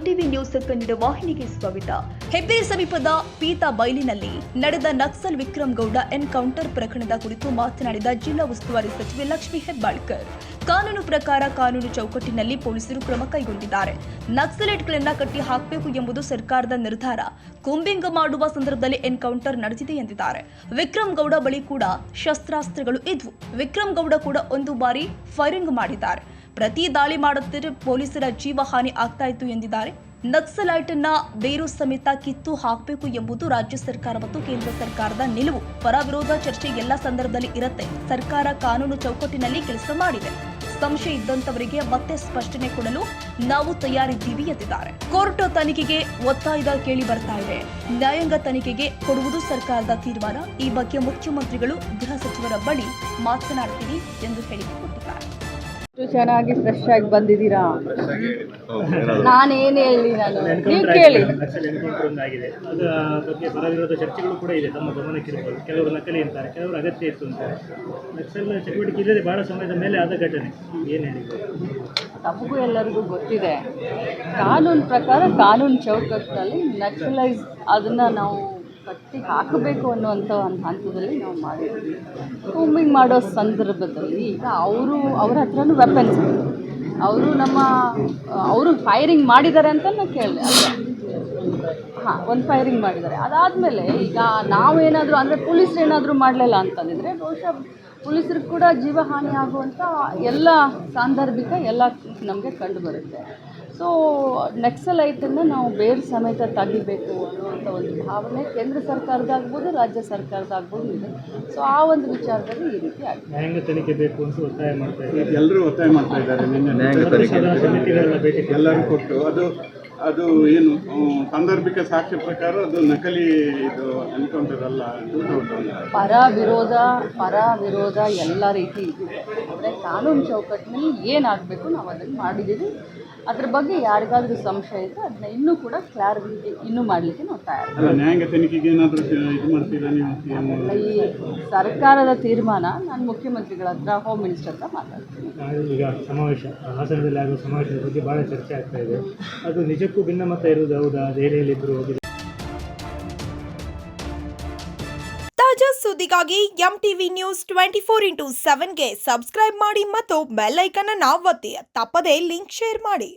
MTV news Kannada ವಾಹಿನಿಗೆ ಸ್ವಾಗತ. ಹೆಬ್ಬೇರ್ ಸಮೀಪದ ಪೀತ ಬೈಲಿನಲ್ಲಿ ನಡೆದ ನಕ್ಸಲ್ ವಿಕ್ರಮ್ ಗೌಡ ಎನ್ಕೌಂಟರ್ ಪ್ರಕರಣದ ಕುರಿತು ಮಾತನಾಡಿದ ಜಿಲ್ಲಾ ಉಸ್ತುವಾರಿ ಸಚಿವೆ ಲಕ್ಷ್ಮೀ ಹೆಬ್ಬಾಳ್ಕರ್, ಕಾನೂನು ಪ್ರಕಾರ ಕಾನೂನು ಚೌಕಟ್ಟಿನಲ್ಲಿ ಪೊಲೀಸರು ಕ್ರಮ ಕೈಗೊಂಡಿದ್ದಾರೆ. ನಕ್ಸಲೈಟ್ಗಳನ್ನ ಕಟ್ಟಿ ಹಾಕಬೇಕು ಎಂಬುದು ಸರ್ಕಾರದ ನಿರ್ಧಾರ. ಕೂಂಬಿಂಗ್ ಮಾಡುವ ಸಂದರ್ಭದಲ್ಲಿ ಎನ್ಕೌಂಟರ್ ನಡೆದಿದೆ ಎಂದಿದ್ದಾರೆ. ವಿಕ್ರಮ್ ಗೌಡ ಬಳಿ ಕೂಡ ಶಸ್ತ್ರಾಸ್ತ್ರಗಳು ಇದ್ವು. ವಿಕ್ರಮ್ ಗೌಡ ಕೂಡ ಒಂದು ಬಾರಿ ಫೈರಿಂಗ್ ಮಾಡಿದ್ದಾರೆ. ಪ್ರತಿ ದಾಳಿ ಮಾಡುತ್ತಿದ್ದರೆ ಪೊಲೀಸರ ಜೀವ ಹಾನಿ ಆಗ್ತಾ ಇತ್ತು ಎಂದಿದ್ದಾರೆ. ನಕ್ಸಲೈಟ್ ಅನ್ನ ಬೇರು ಸಮೇತ ಕಿತ್ತು ಹಾಕಬೇಕು ಎಂಬುದು ರಾಜ್ಯ ಸರ್ಕಾರ ಮತ್ತು ಕೇಂದ್ರ ಸರ್ಕಾರದ ನಿಲುವು. ಪರ ವಿರೋಧ ಚರ್ಚೆ ಎಲ್ಲ ಸಂದರ್ಭದಲ್ಲಿ ಇರುತ್ತೆ. ಸರ್ಕಾರ ಕಾನೂನು ಚೌಕಟ್ಟಿನಲ್ಲಿ ಕೆಲಸ ಮಾಡಿದೆ. ಸಂಶಯ ಇದ್ದಂತವರಿಗೆ ಮತ್ತೆ ಸ್ಪಷ್ಟನೆ ಕೊಡಲು ನಾವು ತಯಾರಿದ್ದೀವಿ ಎಂದಿದ್ದಾರೆ. ಕೋರ್ಟ್ ತನಿಖೆಗೆ ಒತ್ತಾಯ ಕೇಳಿ ಬರ್ತಾ ಇದೆ. ನ್ಯಾಯಾಂಗ ತನಿಖೆಗೆ ಕೊಡುವುದು ಸರ್ಕಾರದ ತೀರ್ಮಾನ. ಈ ಬಗ್ಗೆ ಮುಖ್ಯಮಂತ್ರಿಗಳು ಗೃಹ ಸಚಿವರ ಬಳಿ ಮಾತನಾಡ್ತೀವಿ ಎಂದು ಹೇಳಿಕೆ ಕೊಟ್ಟಿದ್ದಾರೆ. ಚೆನ್ನಾಗಿ ಫ್ರೆಶ್ ಆಗಿ ಬಂದಿದ್ದೀರಾ? ನಾನೇನು ಹೇಳಿ, ನೀವು ಕೇಳಿ. ಆಗಿದೆ ಅದರ ಬಗ್ಗೆ ಪರ ವಿರೋಧ ಚರ್ಚೆಗಳು ಕೂಡ ಇದೆ. ತಮ್ಮ ಗಮನಕ್ಕಿರ್ಬೋದು. ಕೆಲವರು ನಕಲಿ ಅಂತಾರೆ, ಕೆಲವರು ಅಗತ್ಯ ಇತ್ತು ಅಂತಾರೆ. ನಕ್ಸಲ್ ಚಟುವಟಿಕೆ ಇಲ್ಲದೆ ಬಹಳ ಸಮಯದ ಮೇಲೆ ಆದ ಘಟನೆ. ಏನು ಹೇಳಿದ್ರು? ನಮಗೂ ಎಲ್ಲರಿಗೂ ಗೊತ್ತಿದೆ. ಕಾನೂನು ಪ್ರಕಾರ ಕಾನೂನು ಚೌಕಟ್ಟಿನಲ್ಲಿ ನಕ್ಸಲೈಸ್ ಅದನ್ನು ನಾವು ಕಟ್ಟಿ ಹಾಕಬೇಕು ಅನ್ನುವಂಥ ಒಂದು ಹಂತದಲ್ಲಿ ನಾವು ಮಾಡಿದ್ವಿ. ಕೂಂಬಿಂಗ್ ಮಾಡೋ ಸಂದರ್ಭದಲ್ಲಿ ಈಗ ಅವ್ರ ಹತ್ರನೂ ವೆಪನ್ಸ್, ಅವರು ಫೈರಿಂಗ್ ಮಾಡಿದ್ದಾರೆ ಅಂತ ನಾನು ಕೇಳಿದೆ. ಒಂದು ಫೈರಿಂಗ್ ಮಾಡಿದ್ದಾರೆ. ಅದಾದಮೇಲೆ ಈಗ ನಾವೇನಾದರೂ ಅಂದರೆ ಪೊಲೀಸರು ಏನಾದರೂ ಮಾಡಲಿಲ್ಲ ಅಂತಂದಿದ್ರೆ ಬಹುಶಃ ಪೊಲೀಸರಿಗೆ ಕೂಡ ಜೀವಹಾನಿ ಆಗುವಂಥ ಎಲ್ಲ ಸಾಂದರ್ಭಿಕ ಎಲ್ಲ ನಮಗೆ ಕಂಡು ಬರುತ್ತೆ. ಸೊ ನಕ್ಸಲೈಟನ್ನು ನಾವು ಬೇರೆ ಸಮೇತ ತೆಗಿಬೇಕು ಅನ್ನುವಂಥ ಒಂದು ಭಾವನೆ ಕೇಂದ್ರ ಸರ್ಕಾರದಾಗ್ಬೋದು, ರಾಜ್ಯ ಸರ್ಕಾರದಾಗ್ಬೋದು ಇದೆ. ಸೊ ಆ ಒಂದು ವಿಚಾರದಲ್ಲಿ ಈ ರೀತಿ ಆಗಿದೆ. ನ್ಯಾಯಾಂಗ ತನಿಖೆ ಬೇಕು ಅಂತ ಒತ್ತಾಯ ಮಾಡ್ತಾ ಇದ್ದಾರೆ. ಎಲ್ಲರೂ ಒತ್ತಾಯ ಮಾಡ್ತಾ ಇದ್ದಾರೆ. ಎಲ್ಲರೂ ಕೊಟ್ಟು ಅದು ಏನು ಸಾಂದರ್ಭಿಕ ಸಾಕ್ಷ್ಯ ಪ್ರಕಾರ ಅದು ನಕಲಿ ಇದು ಎನ್ಕೌಂಟರ್ ಅಲ್ಲ. ಪರ ವಿರೋಧ ಎಲ್ಲ ರೀತಿ ಇದೆ. ಅಂದರೆ ಕಾನೂನು ಚೌಕಟ್ಟಿನಲ್ಲಿ ಏನಾಗಬೇಕು ನಾವು ಅದನ್ನು ಮಾಡಿದ್ದೀವಿ. ಅದ್ರ ಬಗ್ಗೆ ಯಾರಿಗಾದ್ರೂ ಸಂಶಯ ಇದ್ದರೆ ಅದನ್ನ ಇನ್ನೂ ಕೂಡ ಕ್ಲಾರಿಟಿ ಇನ್ನೂ ಮಾಡಲಿಕ್ಕೆ ನಾವು ತಯಾರಿ. ನ್ಯಾಯಾಂಗ ತನಿಖೆಗೆ ಏನಾದರೂ ಇದು ಮಾಡ್ತೀರಾ ನೀವು? ಈ ಸರ್ಕಾರದ ತೀರ್ಮಾನ ನಾನು ಮುಖ್ಯಮಂತ್ರಿಗಳ ಹತ್ರ, ಹೋಮ್ ಮಿನಿಸ್ಟರ್ ಹತ್ರ ಮಾತಾಡ್ತೀನಿ. ಈಗ ಸಮಾವೇಶ ಹಾಸನದಲ್ಲಿ ಆಗುವ ಸಮಾವೇಶದ ಬಗ್ಗೆ ಭಾಳ ಚರ್ಚೆ ಆಗ್ತಾ ಇದೆ. ಅದು ನಿಜಕ್ಕೂ ಭಿನ್ನಮತ ಇರುವುದು ಹೌದಾ? ದೆಹಲಿಯಲ್ಲಿದ್ದರೂ ಹೋಗಿದೆ. ತಾಜಾ ಸುದ್ದಿಗಾಗಿ ಎಂಟಿವಿ ನ್ಯೂಸ್ 24x7ಗೆ ಸಬ್ಸ್ಕ್ರೈಬ್ ಮಾಡಿ ಮತ್ತು ಬೆಲ್ ಐಕಾನ್ ಅನ್ನು ಒತ್ತಿ. ತಪ್ಪದೇ ಲಿಂಕ್ ಶೇರ್ ಮಾಡಿ.